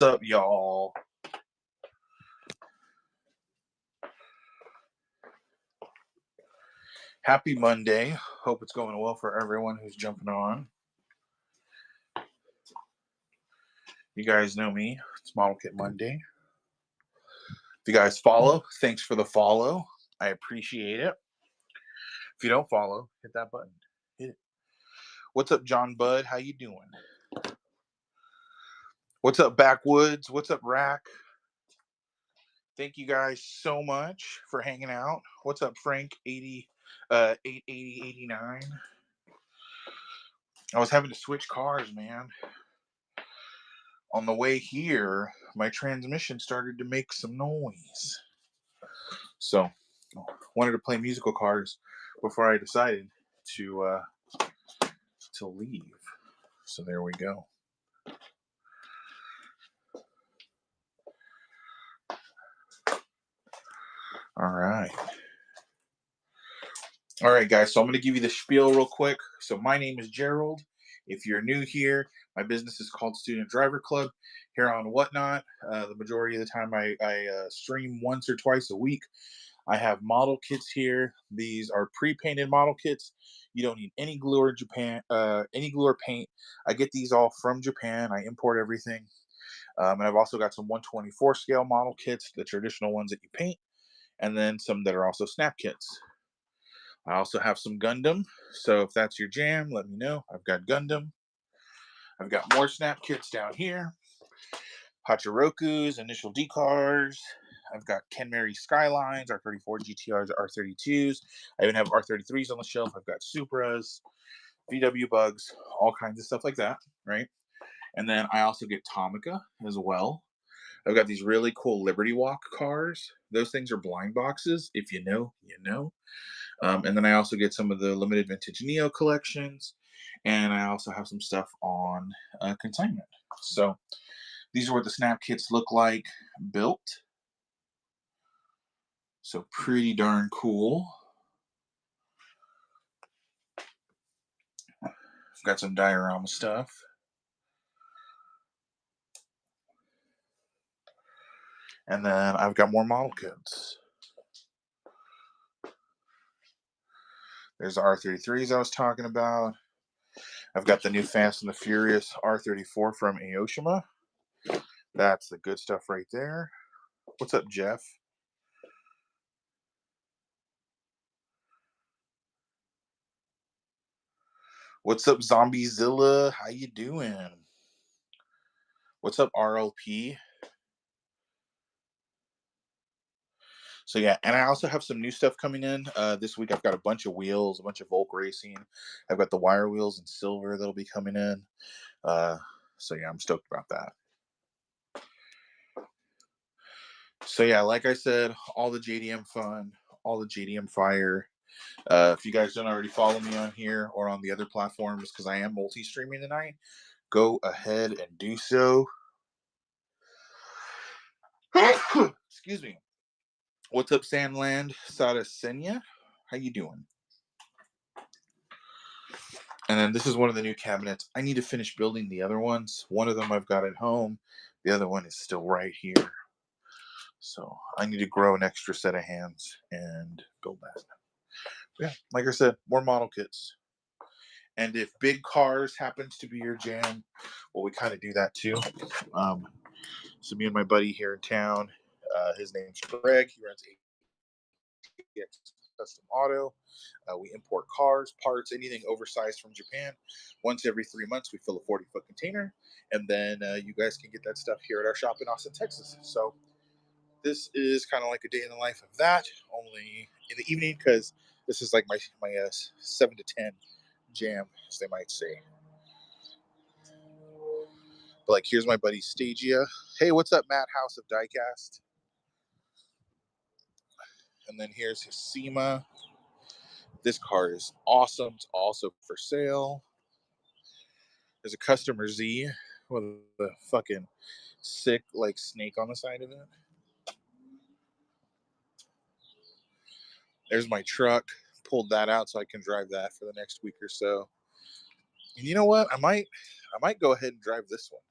What's up, y'all? Happy Monday. Hope it's going well for everyone who's jumping on. You guys know me. It's Model Kit Monday. If you guys follow, thanks for the follow. I appreciate it. If you don't follow, hit that button. Hit it. What's up, John Bud? How you doing? What's up, Backwoods? What's up, Rack? Thank you guys so much for hanging out. What's up, Frank? 88089. I was having to switch cars, man. On the way here, my transmission started to make some noise. So, wanted to play musical cars before I decided to leave. So there we go. All right. All right, guys. So I'm going to give you the spiel real quick. So my name is Gerald. If you're new here, my business is called Student Driver Club here on Whatnot. The majority of the time I stream once or twice a week. I have model kits here. These are pre-painted model kits. You don't need any glue or any glue or paint. I get these all from Japan. I import everything. And I've also got some 124 scale model kits, the traditional ones that you paint, and then some that are also snap kits. I also have some Gundam, so if that's your jam, let me know. I've got Gundam. I've got more snap kits down here. Hachiroku's, Initial D cars. I've got Kenmari Skylines, R34 GTRs, R32s. I even have R33s on the shelf. I've got Supras, VW Bugs, all kinds of stuff like that, right? And then I also get Tomica as well. I've got these really cool Liberty Walk cars. Those things are blind boxes. If you know, you know. And then I also get some of the limited vintage Neo collections. And I also have some stuff on consignment. So these are what the snap kits look like built. So pretty darn cool. I've got some diorama stuff. And then I've got more model kits. There's the R33s I was talking about. I've got the new Fast and the Furious R34 from Aoshima. That's the good stuff right there. What's up, Jeff? What's up, Zombiezilla? How you doing? What's up, RLP? So yeah, and I also have some new stuff coming in this week. I've got a bunch of wheels, a bunch of Volk Racing. I've got the wire wheels in silver that'll be coming in. So yeah, I'm stoked about that. So yeah, like I said, all the JDM fun, all the JDM fire. If you guys don't already follow me on here or on the other platforms, because I am multi-streaming tonight, go ahead and do so. Excuse me. What's up, Sandland? Sada Senya? How you doing? And then this is one of the new cabinets. I need to finish building the other ones. One of them I've got at home. The other one is still right here. So I need to grow an extra set of hands and build that. Yeah, like I said, more model kits. And if big cars happens to be your jam, well, we kind of do that too. So me and my buddy here in town, his name's Greg. He runs ATX Custom Auto. We import cars, parts, anything oversized from Japan. Once every 3 months, we fill a 40-foot container, and then you guys can get that stuff here at our shop in Austin, Texas. So this is kind of like a day in the life of that, only in the evening, because this is like my 7 to 10 jam, as they might say. But like, here's my buddy Stagia. Hey, what's up, Matt House of Diecast? And then here's his SEMA. This car is awesome. It's also for sale. There's a Customer Z with a fucking sick like snake on the side of it. There's my truck. Pulled that out so I can drive that for the next week or so. And you know what? I might go ahead and drive this one.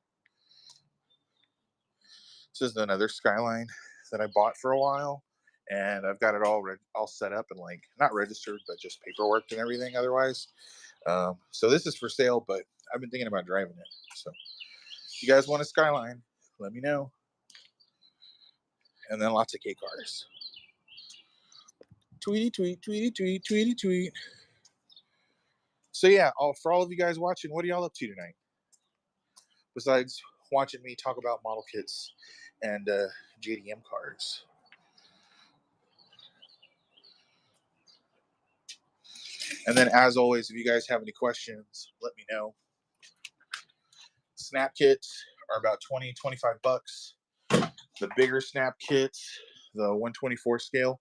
This is another Skyline that I bought for a while, and I've got it all set up and like not registered, but just paperwork and everything. Otherwise, so this is for sale, but I've been thinking about driving it. So if you guys want a Skyline, let me know. And then lots of K cars. Tweety tweet, tweety tweet, tweety tweet. So yeah, for all of you guys watching, what are y'all up to tonight? Besides watching me talk about model kits and JDM cars. And then, as always, if you guys have any questions, let me know. Snap kits are about 20, 25 bucks. The bigger snap kits, the 124 scale,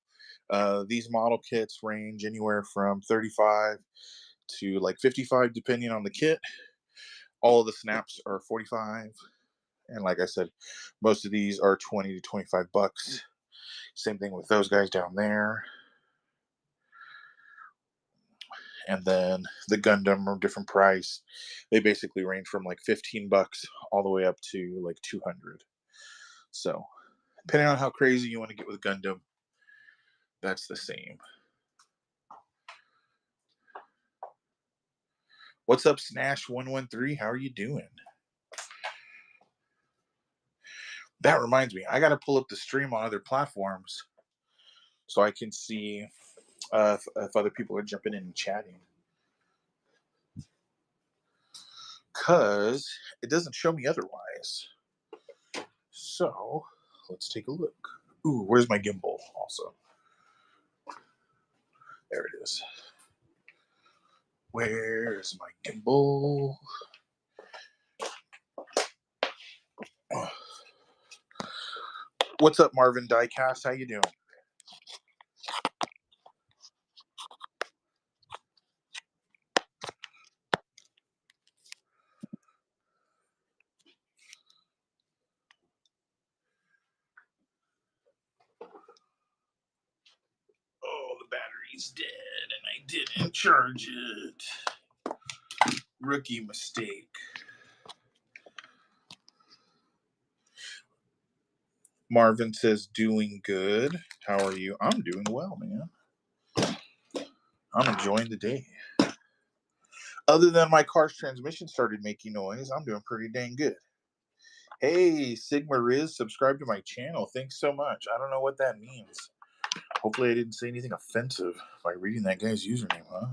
these model kits range anywhere from 35 to like 55, depending on the kit. All of the snaps are 45. And like I said, most of these are 20 to 25 bucks. Same thing with those guys down there. And then the Gundam are different price. They basically range from like 15 bucks all the way up to like 200. So depending on how crazy you want to get with Gundam, that's the same. What's up, Snash113? How are you doing? That reminds me, I got to pull up the stream on other platforms so I can see if other people are jumping in and chatting. Because it doesn't show me otherwise. So let's take a look. Ooh, where's my gimbal also? There it is. Where's my gimbal? What's up, Marvin Diecast? How you doing? Oh, the battery's dead and I didn't charge it. Rookie mistake. Marvin says, doing good. How are you? I'm doing well, man. I'm enjoying the day. Other than my car's transmission started making noise, I'm doing pretty dang good. Hey, Sigma Riz, subscribe to my channel. Thanks so much. I don't know what that means. Hopefully I didn't say anything offensive by reading that guy's username, huh?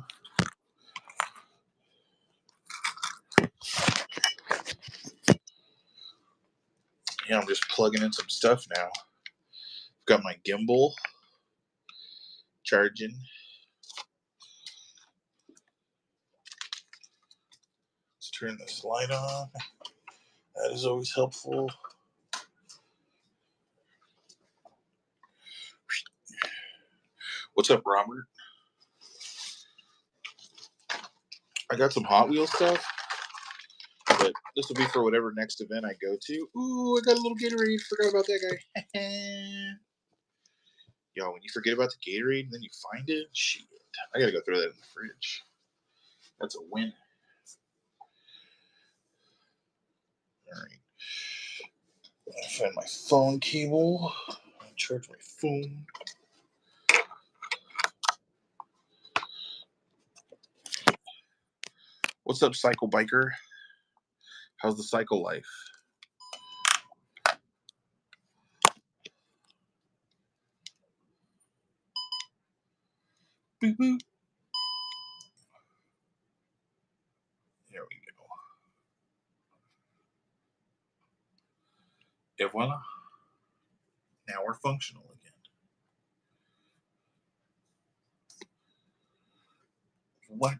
Yeah, I'm just plugging in some stuff now. Got my gimbal charging. Let's turn this light on. That is always helpful. What's up, Robert? I got some Hot Wheels stuff, but this will be for whatever next event I go to. Ooh, I got a little Gatorade. Forgot about that guy. Yo, when you forget about the Gatorade and then you find it, shit. I gotta go throw that in the fridge. That's a win. Alright. I find my phone cable. Charge my phone. What's up, Cycle Biker? How's the cycle life? Boop, boop. There we go. Et voila. Now we're functional again. What?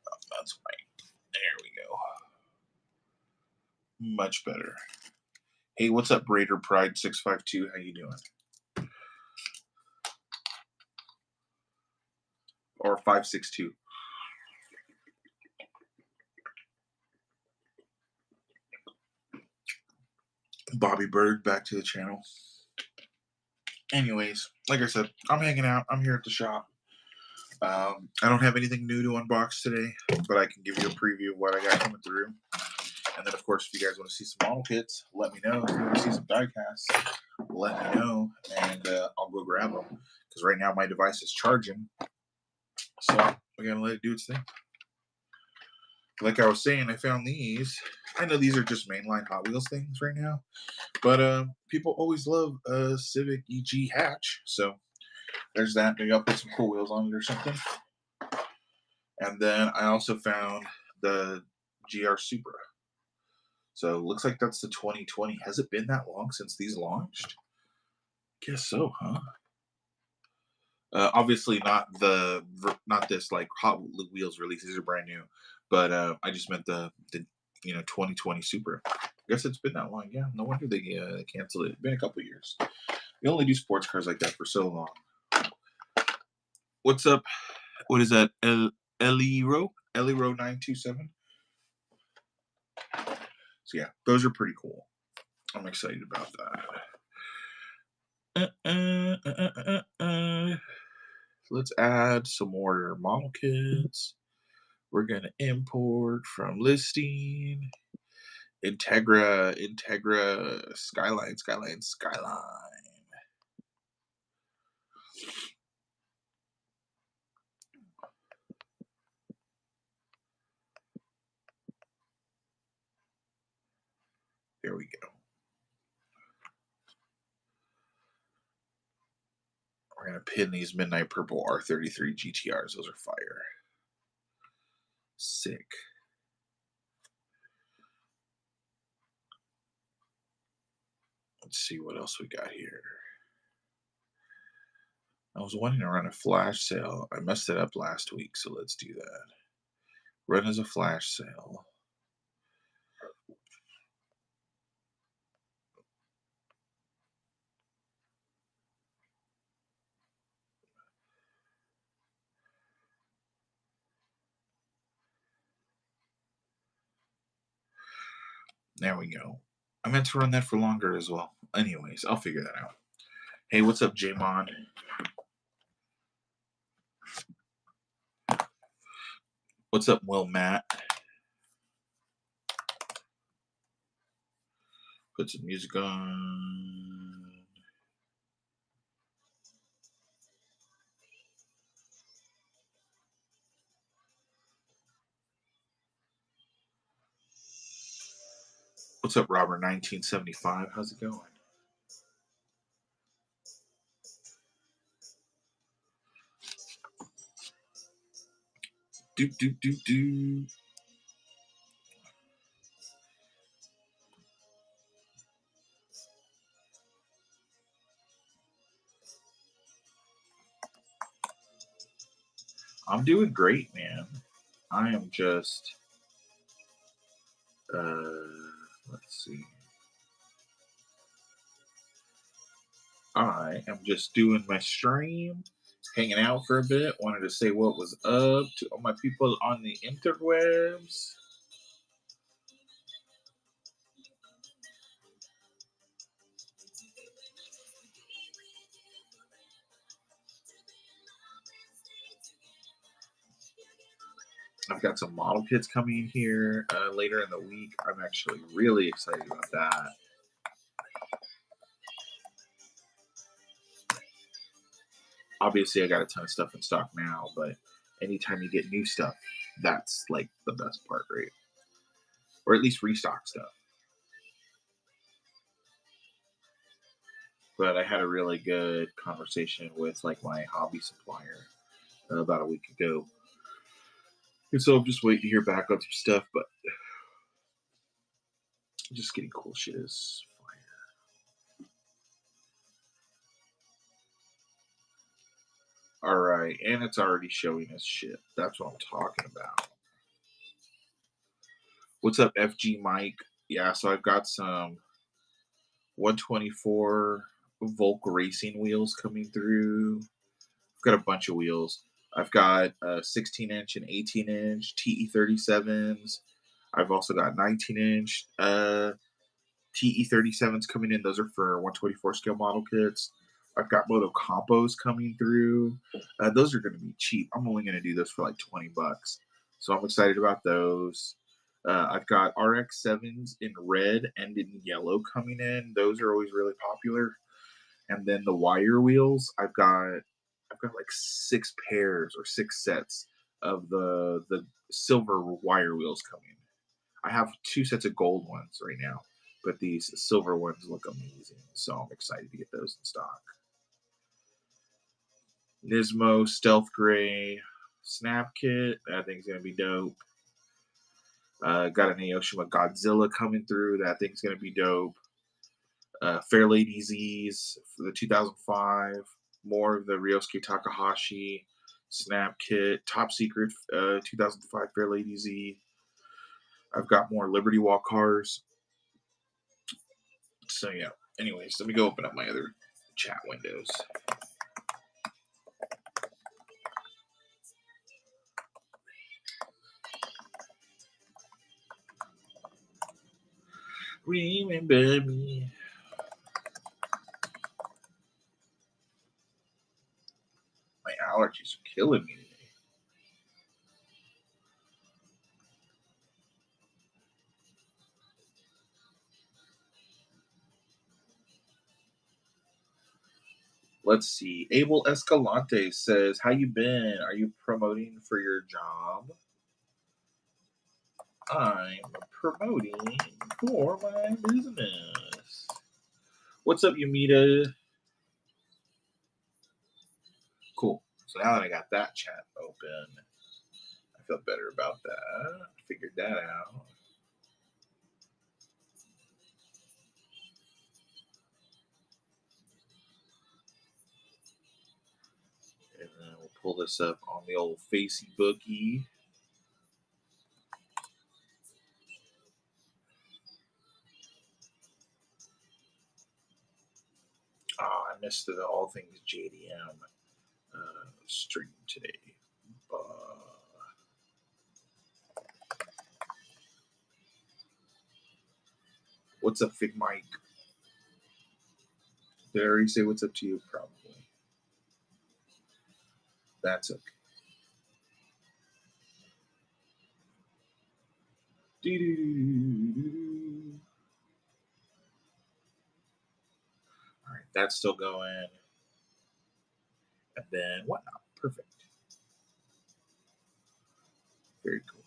Oh, that's fine. There we go. Much better. Hey, what's up, Raider Pride 652? How you doing? Or 562. Bobby Bird back to the channel. anyways, like I said, I'm hanging out. I'm here at the shop. I don't have anything new to unbox today, but I can give you a preview of what I got coming through. And then, of course, if you guys want to see some model kits, let me know. If you want to see some die casts, let me know, and I'll go grab them. Because right now my device is charging, so we gotta let it do its thing. Like I was saying, I found these. I know these are just mainline Hot Wheels things right now, but people always love a Civic EG hatch, so there's that. Maybe I'll put some cool wheels on it or something. And then I also found the GR Supra. So it looks like that's the 2020. Has it been that long since these launched? Guess so, huh? Obviously not this like Hot Wheels release. These are brand new, but I just meant the 2020 Supra. I guess it's been that long. Yeah, no wonder they canceled it. It's been a couple years. They only do sports cars like that for so long. What's up? What is that? Eliro 927. So yeah, those are pretty cool. I'm excited about that. Let's add some more model kits. We're gonna import from listing. Integra, Skyline. There we go. We're gonna pin these Midnight Purple R33 GTRs. Those are fire. Sick. Let's see what else we got here. I was wanting to run a flash sale. I messed it up last week, so let's do that. Run as a flash sale. There we go. I meant to run that for longer as well. Anyways, I'll figure that out. Hey, what's up, J-Mon? What's up, Will Matt? Put some music on. What's up, Robert? 1975. How's it going? Do. I'm doing great, man. I am just let's see. I am just doing my stream, hanging out for a bit. Wanted to say what was up to all my people on the interwebs. I've got some model kits coming in here later in the week. I'm actually really excited about that. Obviously, I got a ton of stuff in stock now, but anytime you get new stuff, that's like the best part, right? Or at least restock stuff. But I had a really good conversation with like my hobby supplier about a week ago. And so I'm just waiting to hear back on some stuff, but just getting cool shit is fire. All right, and it's already showing us shit. That's what I'm talking about. What's up, FG Mike? Yeah, so I've got some 124 Volk racing wheels coming through. I've got a bunch of wheels. I've got 16-inch and 18-inch TE37s. I've also got 19-inch TE37s coming in. Those are for 124 scale model kits. I've got Moto Compos coming through. Those are going to be cheap. I'm only going to do those for like $20. So I'm excited about those. I've got RX-7s in red and in yellow coming in. Those are always really popular. And then the wire wheels, I've got like 6 pairs or 6 sets of the silver wire wheels coming. I have 2 sets of gold ones right now, but these silver ones look amazing. So I'm excited to get those in stock. Nismo Stealth Gray Snap Kit. That thing's gonna be dope. Got an Aoshima Godzilla coming through. That thing's gonna be dope. Fair Lady Z's for the 2005. More of the Ryosuke Takahashi Snap Kit. Top Secret 2005 Fair Lady Z. I've got more Liberty Walk cars. So yeah. Anyways, let me go open up my other chat windows. Remember me. My allergies are killing me today. Let's see. Abel Escalante says, "How you been? Are you promoting for your job?" I'm promoting for my business. What's up, Yumita? Cool. So now that I got that chat open, I feel better about that. Figured that out. And then we'll pull this up on the old Facey Bookie. Oh, I missed the All Things JDM stream today. What's up, Fig Mike? Did I already say what's up to you? Probably. That's okay. All right, that's still going. And then whatnot. Perfect. Very cool.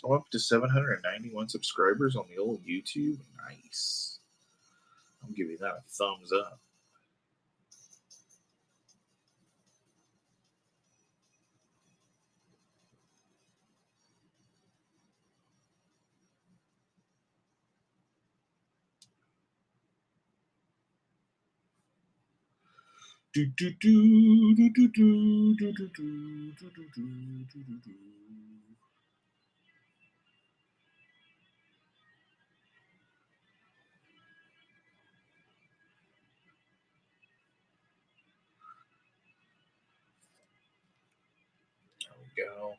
I'm up to 791 subscribers on the old YouTube. Nice. I'm giving that a thumbs up. Do do do do do do do do do do do do do. There we go.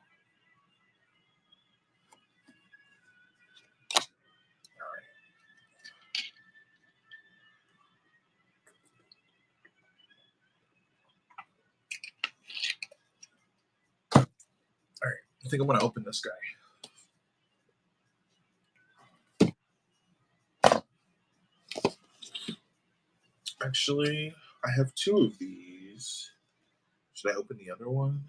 All right. I think I'm going to open this guy. Actually, I have 2 of these. Should I open the other one?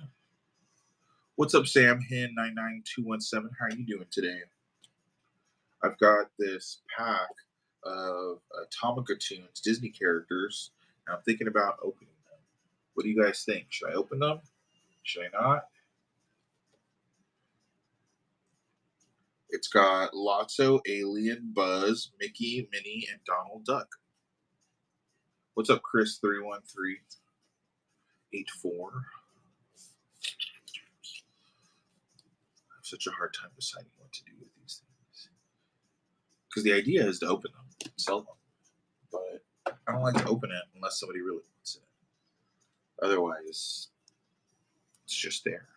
What's up, Sam Hin 99217? How are you doing today? I've got this pack of Tomica Tunes Disney characters, and I'm thinking about opening them. What do you guys think? Should I open them? Should I not? It's got Lotso, Alien, Buzz, Mickey, Minnie, and Donald Duck. What's up, Chris 31384? I have such a hard time deciding what to do with these things. Because the idea is to open them, sell them. But I don't like to open it unless somebody really wants it. Otherwise, it's just there.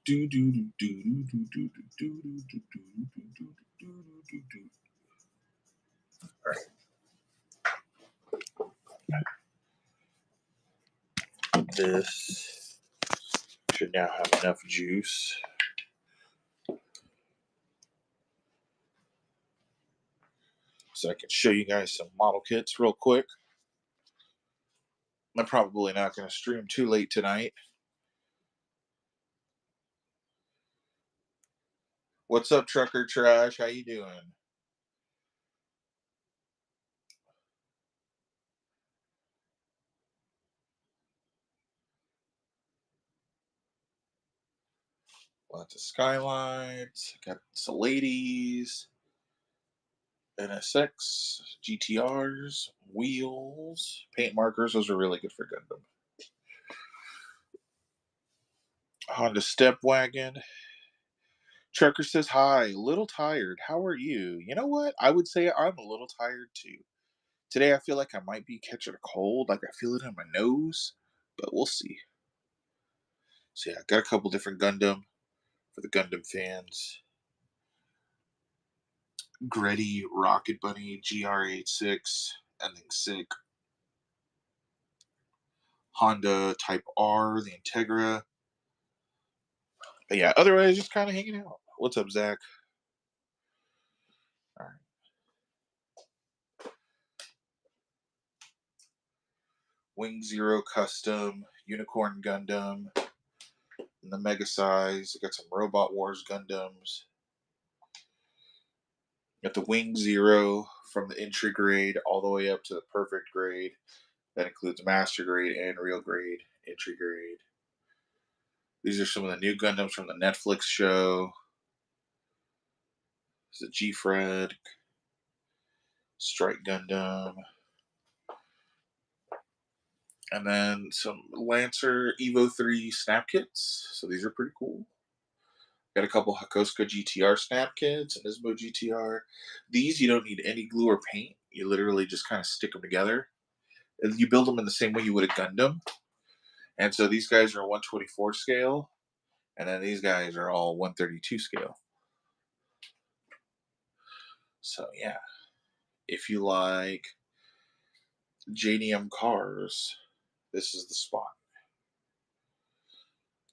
Do do do do do do do do do do do do do. All right, this should now have enough juice. So I can show you guys some model kits real quick. I'm probably not going to stream too late tonight. What's up, Trucker Trash? How you doing? Lots of skylights. Got some ladies. NSX, GTRs, wheels, paint markers. Those are really good for Gundam. Honda Step Wagon. Trucker says, hi, little tired. How are you? You know what? I would say I'm a little tired too. Today I feel like I might be catching a cold, like I feel it in my nose, but we'll see. So yeah, I got a couple different Gundam for the Gundam fans. Gretty, Rocket Bunny, GR86, Ending Sick, Honda Type R, the Integra. But yeah, otherwise just kind of hanging out. What's up, Zach? All right. Wing Zero Custom, Unicorn Gundam, and the Mega Size. I got some Robot Wars Gundams. Got the Wing Zero from the entry grade all the way up to the perfect grade. That includes master grade and real grade, entry grade. These are some of the new Gundams from the Netflix show. There's the G-Fred, Strike Gundam, and then some Lancer Evo 3 snap kits. So these are pretty cool. Got a couple Hakosuka GTR snap kits and Ismo GTR. These you don't need any glue or paint. You literally just kind of stick them together. And you build them in the same way you would a Gundam. And so these guys are 124 scale, and then these guys are all 132 scale. So yeah, if you like JDM cars, this is the spot.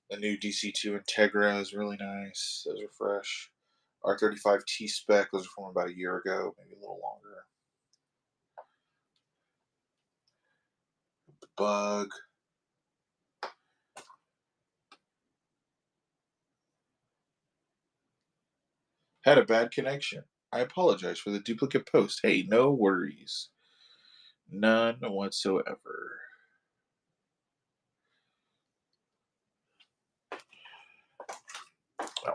The new DC2 Integra is really nice. Those are fresh. R35 T-Spec, those are from about a year ago, maybe a little longer. The Bug. Had a bad connection. I apologize for the duplicate post. Hey, no worries. None whatsoever. Oh,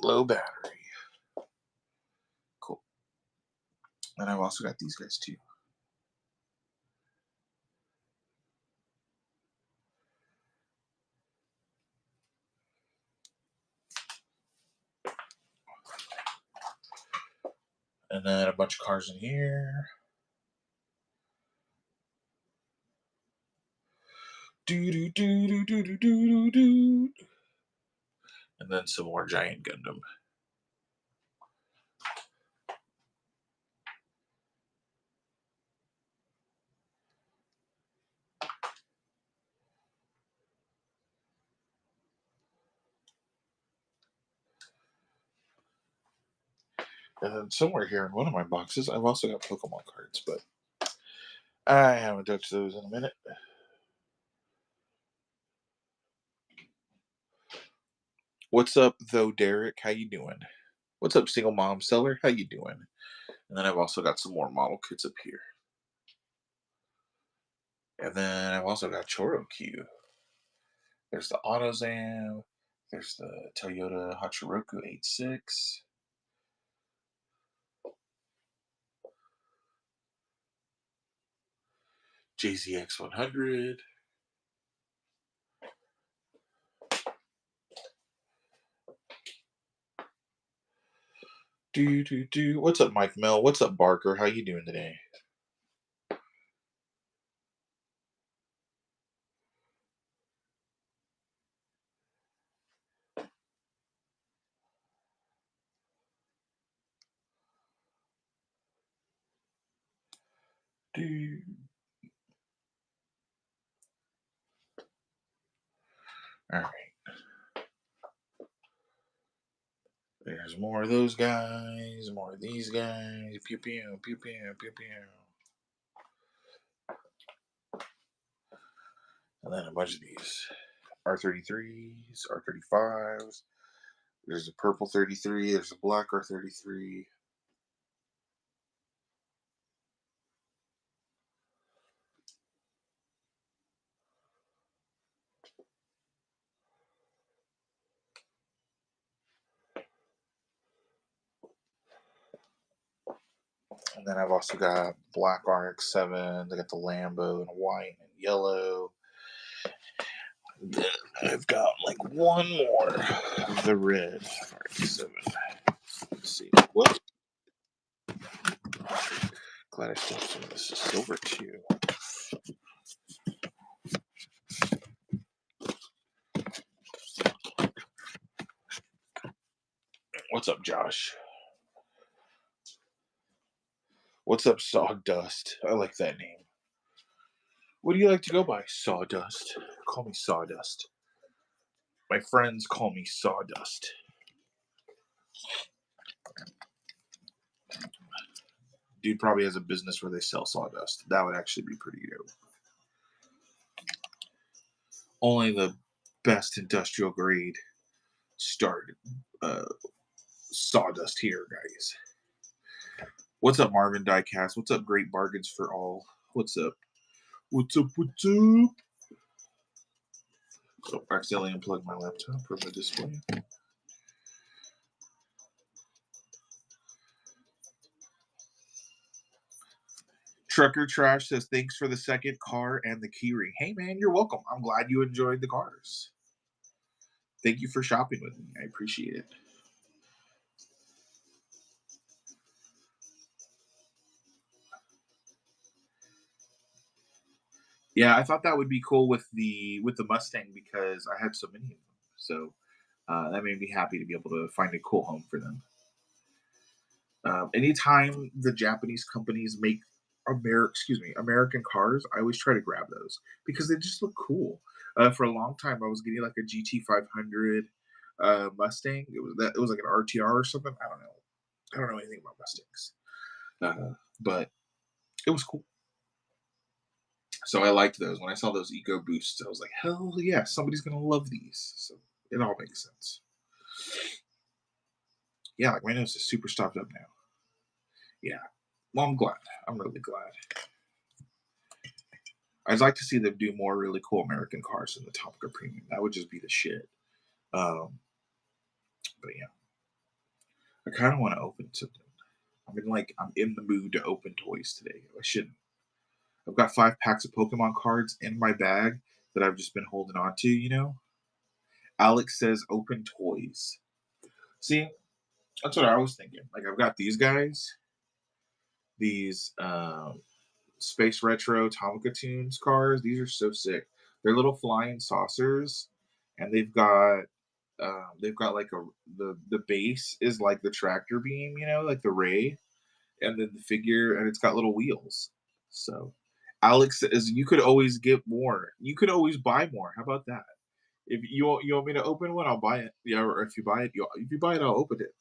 low battery. Cool. And I've also got these guys too. And then a bunch of cars in here. Do do do do do do do do. And then some more giant Gundam. And then somewhere here in one of my boxes, I've also got Pokemon cards, but I haven't touched those in a minute. What's up, though, Derek? How you doing? What's up, single mom seller? How you doing? And then I've also got some more model kits up here. And then I've also got Choro Q. There's the AutoZam. There's the Toyota Hachiroku 86. JZX 100. Do. What's up, Mike Mel? What's up, Barker? How you doing today? All right. There's more of those guys, more of these guys. Pew pew pew pew pew pew. And then a bunch of these R33s, R35s. There's a purple 33. There's a black R33. And then I've also got black RX-7. They got the Lambo in white and yellow. Then I've got like one more of the red RX-7. Let's see. What? Glad I still have some of this silver too. What's up, Josh? What's up, Sawdust? I like that name. What do you like to go by? Sawdust. Call me Sawdust. My friends call me Sawdust. Dude probably has a business where they sell sawdust. That would actually be pretty dope. Only the best industrial grade started sawdust here, guys. What's up, Marvin Diecast? What's up, Great Bargains for All? What's up? What's up? What's up? So I accidentally unplugged my laptop from the display. Trucker Trash says, thanks for the second car and the keyring. Hey, man, you're welcome. I'm glad you enjoyed the cars. Thank you for shopping with me. I appreciate it. Yeah, I thought that would be cool with the Mustang because I had so many of them. So that made me happy to be able to find a cool home for them. Anytime the Japanese companies make American cars, I always try to grab those because they just look cool. For a long time, I was getting like a GT500 Mustang. It was like an RTR or something. I don't know. I don't know anything about Mustangs, but it was cool. So I liked those. When I saw those Eco Boosts, I was like, hell yeah, somebody's gonna love these. So it all makes sense. Yeah, like my nose is super stopped up now. Yeah. Well, I'm glad. I'm really glad. I'd like to see them do more really cool American cars in the Topica Premium. That would just be the shit. But yeah, I kind of want to open something. I'm in the mood to open toys today. I shouldn't. I've got 5 packs of Pokemon cards in my bag that I've just been holding on to. You know. Alex says open toys. See, that's what I was thinking. Like I've got these guys, these Space Retro Tomica Tunes cars. These are so sick. They're little flying saucers, and they've got like the base is like the tractor beam, you know, like the ray, and then the figure, and it's got little wheels. So Alex says you could always get more. You could always buy more. How about that? If you want me to open one, I'll buy it. Yeah, or if you buy it, I'll open it,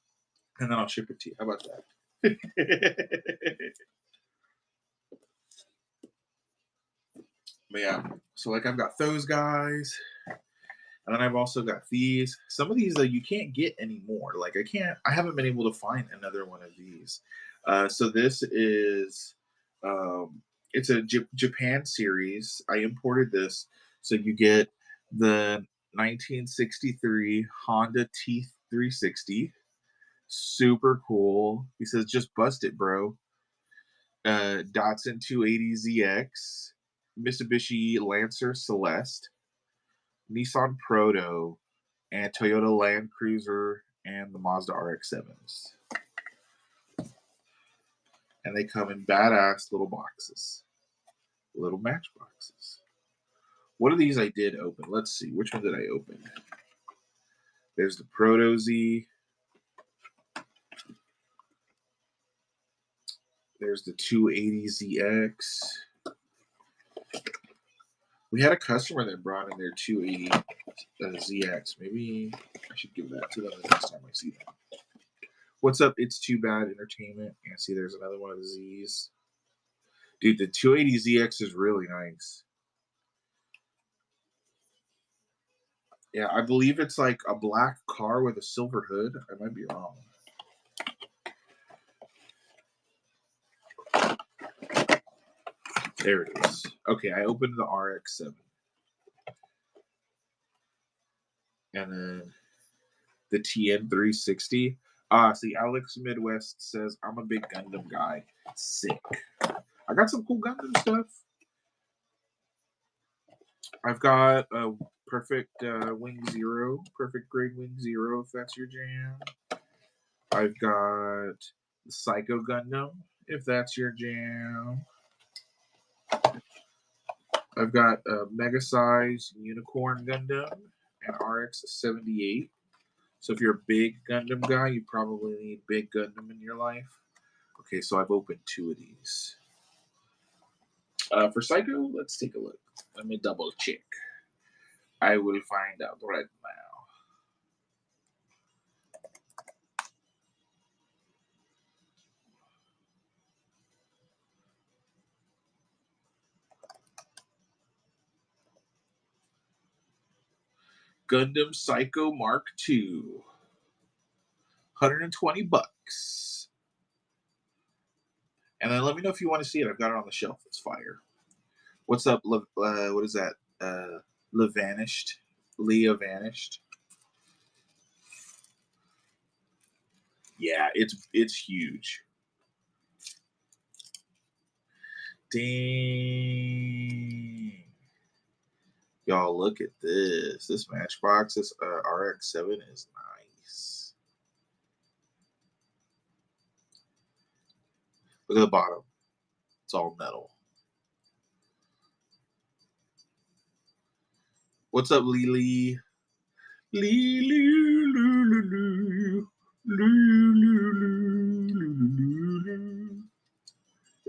and then I'll ship it to you. How about that? But yeah, so like I've got those guys, and then I've also got these. Some of these that you can't get anymore. Like I haven't been able to find another one of these. So this is, it's a Japan series. I imported this, so you get the 1963 Honda T360. Super cool. He says, just bust it, bro. Datsun 280ZX, Mitsubishi Lancer Celeste, Nissan Proto, and Toyota Land Cruiser, and the Mazda RX-7s. And they come in badass little boxes, little matchboxes. One of these I did open. Let's see, which one did I open? There's the Proto Z. There's the 280ZX. We had a customer that brought in their 280ZX. Maybe I should give that to them the next time I see them. What's up? It's Too Bad Entertainment. Yeah, see, there's another one of the Z's. Dude, the 280ZX is really nice. Yeah, I believe it's like a black car with a silver hood. I might be wrong. There it is. Okay, I opened the RX-7. And then the TN360. See, Alex Midwest says, I'm a big Gundam guy. Sick. I got some cool Gundam stuff. I've got a perfect Wing Zero, perfect grade Wing Zero, if that's your jam. I've got the Psycho Gundam, if that's your jam. I've got a Mega Size Unicorn Gundam and RX-78. So if you're a big Gundam guy, you probably need big Gundam in your life. Okay, so I've opened 2 of these. For Psycho, let's take a look. Let me double check. I will find out right now. Gundam Psycho Mark II. 120 bucks. And then let me know if you want to see it. I've got it on the shelf. It's fire. What's up? What is that? Vanished. Leah Vanished. Yeah, it's huge. Dang. Y'all, look at this. This Matchbox, this RX-7 is nice. Look at the bottom. It's all metal. What's up, Lily? There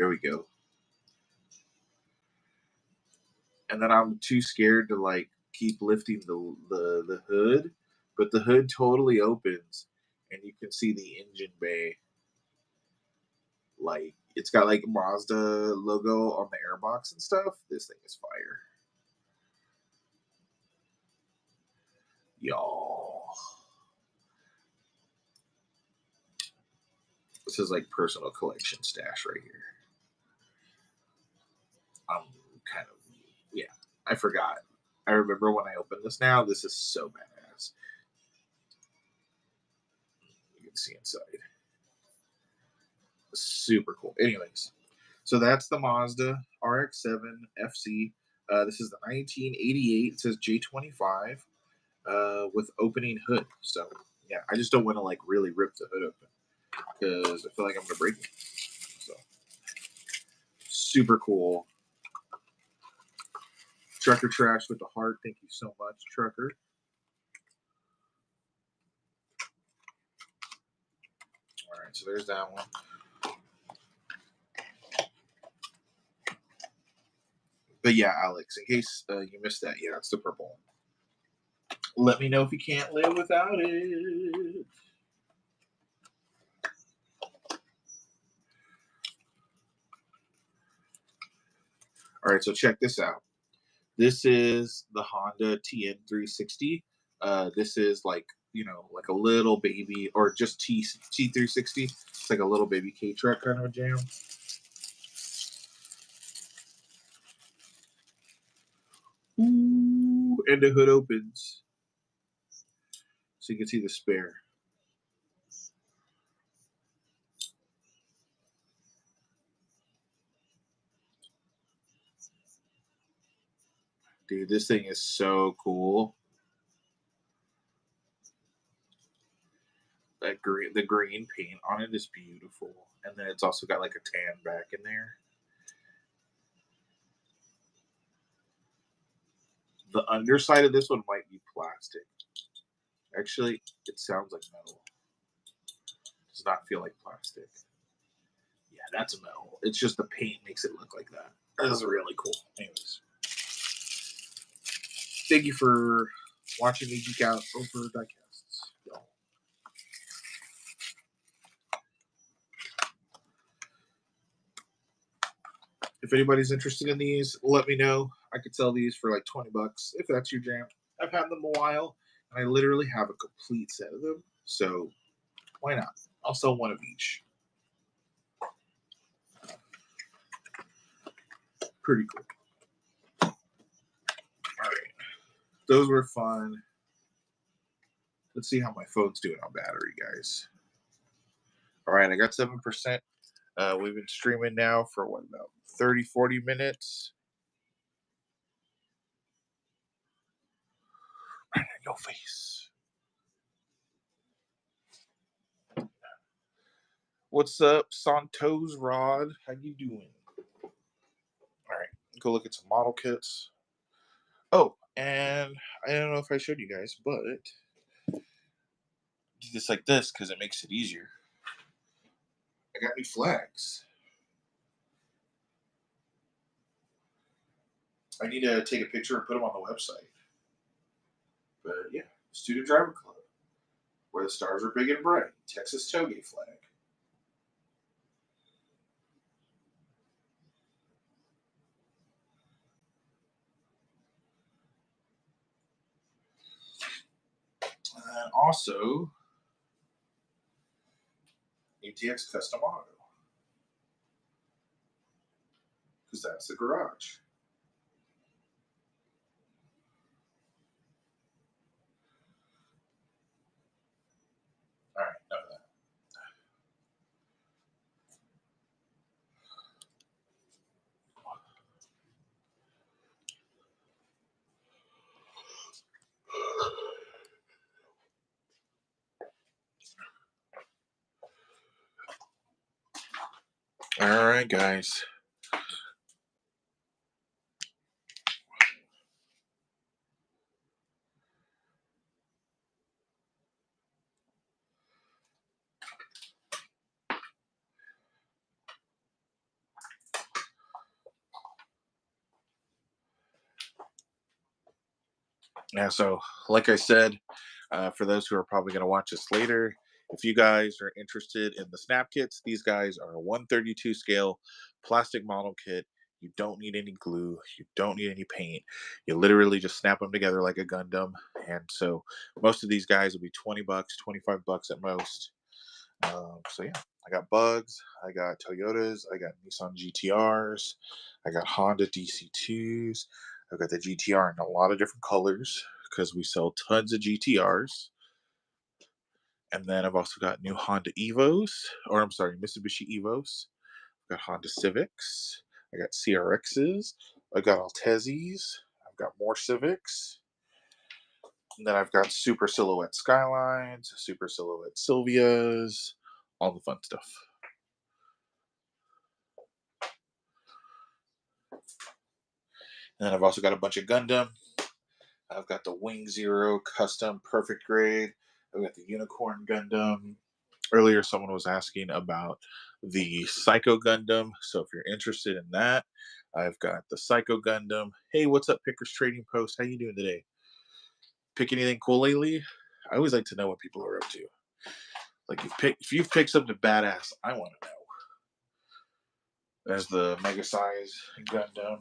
we go. And then I'm too scared to like keep lifting the hood, but the hood totally opens and you can see the engine bay. Like it's got like Mazda logo on the airbox and stuff. This thing is fire. Y'all. This is like personal collection stash right here. I'm kind of, yeah, I forgot. I remember when I opened this now. This is so badass. You can see inside. Super cool. Anyways, so that's the Mazda RX-7 FC. This is the 1988. It says J25 with opening hood. So yeah, I just don't want to like really rip the hood open because I feel like I'm gonna break it. So super cool. Trucker Trash with the heart. Thank you so much, Trucker. All right, so there's that one. But yeah, Alex, in case you missed that, yeah, it's the purple one. Let me know if you can't live without it. All right, so check this out. This is the Honda TN360. This is like, you know, like a little baby, or just T360. It's like a little baby K-Truck kind of a jam. Ooh, and the hood opens. So you can see the spare. Dude, this thing is so cool. That green, the green paint on it is beautiful. And then it's also got like a tan back in there. The underside of this one might be plastic. Actually, it sounds like metal. It does not feel like plastic. Yeah. that's a metal. It's just the paint makes it look like that. That's really cool. Anyways, thank you for watching me geek out over diecasts. Y'all. If anybody's interested in these, let me know. I could sell these for like $20 if that's your jam. I've had them a while, and I literally have a complete set of them. So why not? I'll sell one of each. Pretty cool. All right. Those were fun. Let's see how my phone's doing on battery, guys. All right, I got 7%. We've been streaming now for what, about 30, 40 minutes? Right in your face. What's up, Santos Rod? How you doing? All right, go look at some model kits. Oh, and I don't know if I showed you guys, but do this like this because it makes it easier. I got new flags. I need to take a picture and put them on the website. But yeah, Student Driver Club, where the stars are big and bright. Texas tailgate flag. And also, UTX Custom Auto, because that's the garage. All right, enough of that. All right, guys. Yeah, so like I said, for those who are probably going to watch this later, if you guys are interested in the snap kits, these guys are a 132 scale plastic model kit. You don't need any glue. You don't need any paint. You literally just snap them together like a Gundam. And so most of these guys will be $20, $25 at most. So yeah, I got Bugs, I got Toyotas, I got Nissan GTRs, I got Honda DC2s. I've got the GTR in a lot of different colors because we sell tons of GTRs. And then I've also got new Honda Evos, or I'm sorry, Mitsubishi Evos. I've got Honda Civics. I got CRXs. I got Altezis. I've got more Civics. And then I've got Super Silhouette Skylines, Super Silhouette Sylvias, all the fun stuff. And then I've also got a bunch of Gundam. I've got the Wing Zero Custom Perfect Grade. I've got the Unicorn Gundam. Earlier, someone was asking about the Psycho Gundam. So if you're interested in that, I've got the Psycho Gundam. Hey, what's up, Pickers Trading Post? How you doing today? Pick anything cool lately? I always like to know what people are up to. Like if you've picked something badass, I want to know. There's the Mega Size Gundam.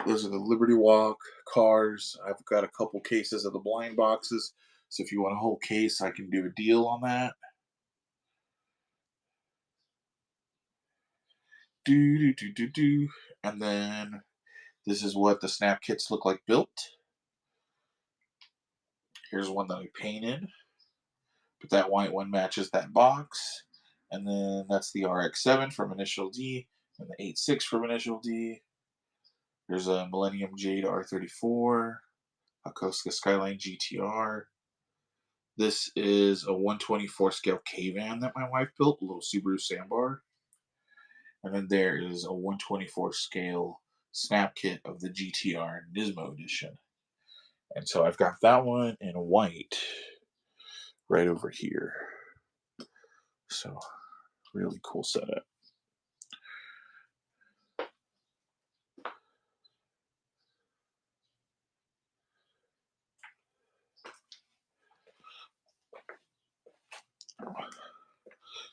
Those are the Liberty Walk cars. I've got a couple cases of the blind boxes. So if you want a whole case, I can do a deal on that. Do. And then this is what the snap kits look like built. Here's one that I painted. But that white one matches that box. And then that's the RX-7 from Initial D and the 8.6 from Initial D. There's a Millennium Jade R34, Hakosuka Skyline GTR. This is a 124 scale K-Van that my wife built, a little Subaru Sandbar. And then there is a 124 scale snap kit of the GTR Nismo edition. And so I've got that one in white right over here. So Really cool setup.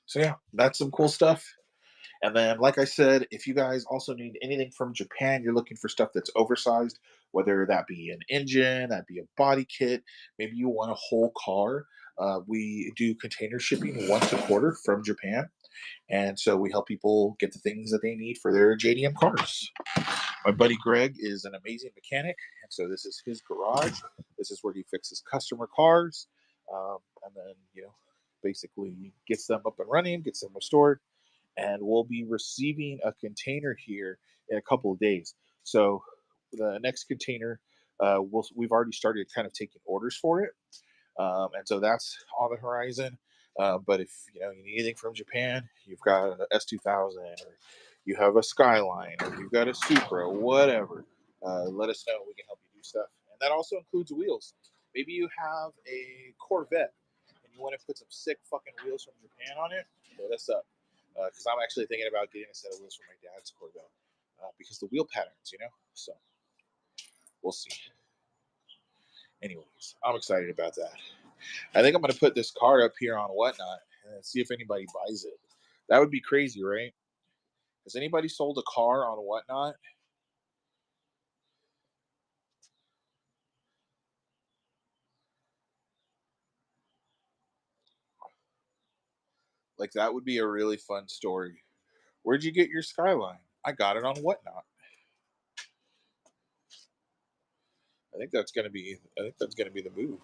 So yeah, that's some cool stuff. And then, like I said, if you guys also need anything from Japan, you're looking for stuff that's oversized, whether that be an engine, that be a body kit, maybe you want a whole car. We do container shipping once a quarter from Japan. And so we help people get the things that they need for their JDM cars. My buddy Greg is an amazing mechanic. And so this is his garage. This is where he fixes customer cars. And then, basically gets them up and running, gets them restored, and we'll be receiving a container here in a couple of days. So the next container, we've already started kind of taking orders for it, and so that's on the horizon. But if you need anything from Japan, you've got an S2000, or you have a Skyline, or you've got a Supra, whatever. Let us know. We can help you do stuff, and that also includes wheels. Maybe you have a Corvette and you want to put some sick fucking wheels from Japan on it. Hit us up, because I'm actually thinking about getting a set of wheels for my dad's Corvette, because the wheel patterns. So we'll see. Anyways, I'm excited about that. I think I'm going to put this car up here on Whatnot and see if anybody buys it. That would be crazy, right? Has anybody sold a car on Whatnot? Like, that would be a really fun story. Where'd you get your Skyline? I got it on Whatnot. I think that's gonna be. I think that's gonna be the move.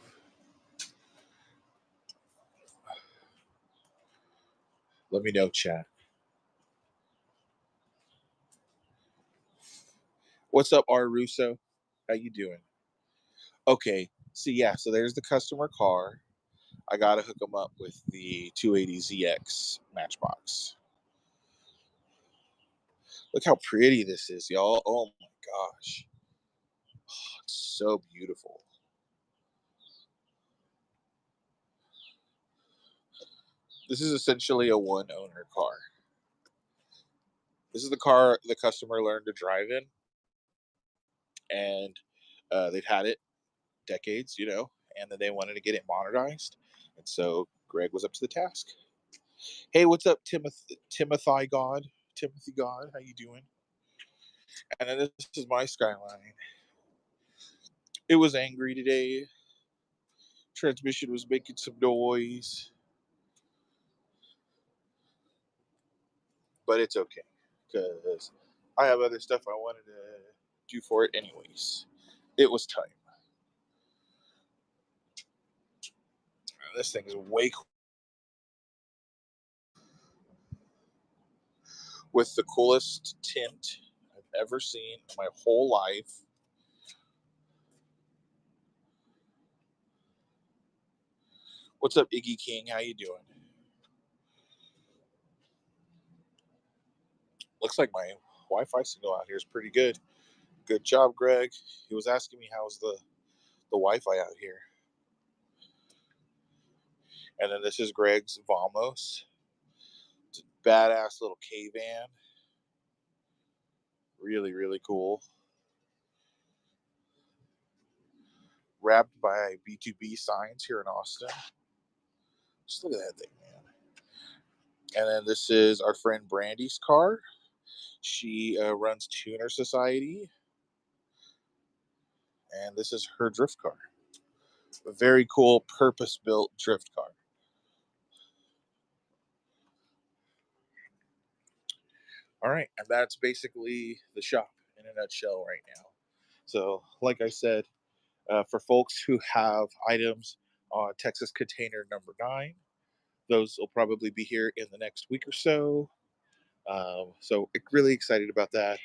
Let me know, chat. What's up, R Russo? How you doing? Okay. So yeah. So there's the customer car. I gotta hook them up with the 280ZX Matchbox. Look how pretty this is, y'all. Oh my gosh. It's so beautiful. This is essentially a one owner car. This is the car the customer learned to drive in, and they've had it decades, and then they wanted to get it modernized. And so Greg was up to the task. Hey, what's up, Timothy God? Timothy God, how you doing? And then this is my Skyline. It was angry today. Transmission was making some noise, but it's okay because I have other stuff I wanted to do for it anyways. It was time. This thing is way cool. With the coolest tint I've ever seen in my whole life. What's up, Iggy King? How you doing? Looks like my Wi-Fi signal out here is pretty good. Good job, Greg. He was asking me how's the Wi-Fi out here. And then this is Greg's Vamos. It's a badass little K-van. Really, really cool. Wrapped by B2B signs here in Austin. Just look at that thing, man. And then this is our friend Brandy's car. She runs Tuner Society. And this is her drift car. A very cool purpose-built drift car. All right, and that's basically the shop in a nutshell right now. So, like I said, for folks who have items on Texas container number 9, those will probably be here in the next week or so. So, really excited about that.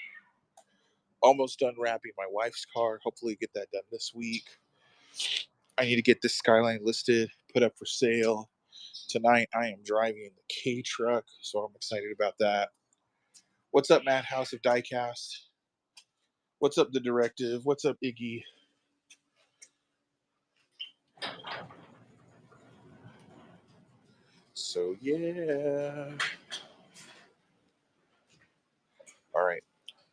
Almost done wrapping my wife's car. Hopefully, get that done this week. I need to get this Skyline listed, put up for sale. Tonight, I am driving the K truck, so I'm excited about that. What's up, Matt House of Diecast? What's up, The Directive? What's up, Iggy? So yeah. All right.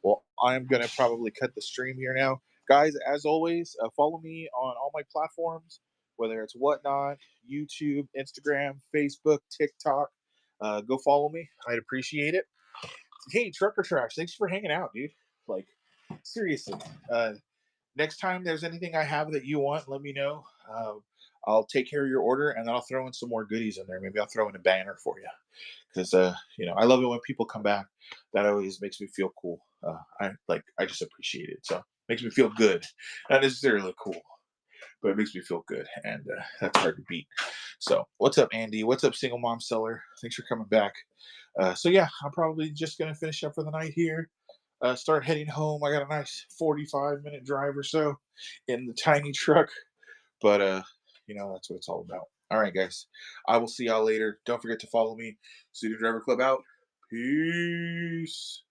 Well, I'm gonna probably cut the stream here now, guys. As always, follow me on all my platforms, whether it's Whatnot, YouTube, Instagram, Facebook, TikTok. Go follow me. I'd appreciate it. Hey, Trucker Trash, thanks for hanging out, dude. Like, seriously. Next time there's anything I have that you want, let me know. I'll take care of your order, and then I'll throw in some more goodies in there. Maybe I'll throw in a banner for you because I love it when people come back. That always makes me feel cool. I just appreciate it. So makes me feel good. Not necessarily cool, but it makes me feel good, and that's hard to beat. So what's up, Andy? What's up, single mom seller? Thanks for coming back. So yeah, I'm probably just gonna finish up for the night here. Start heading home. I got a nice 45-minute drive or so in the tiny truck, but that's what it's all about. All right, guys. I will see y'all later. Don't forget to follow me. Student Driver Club out. Peace.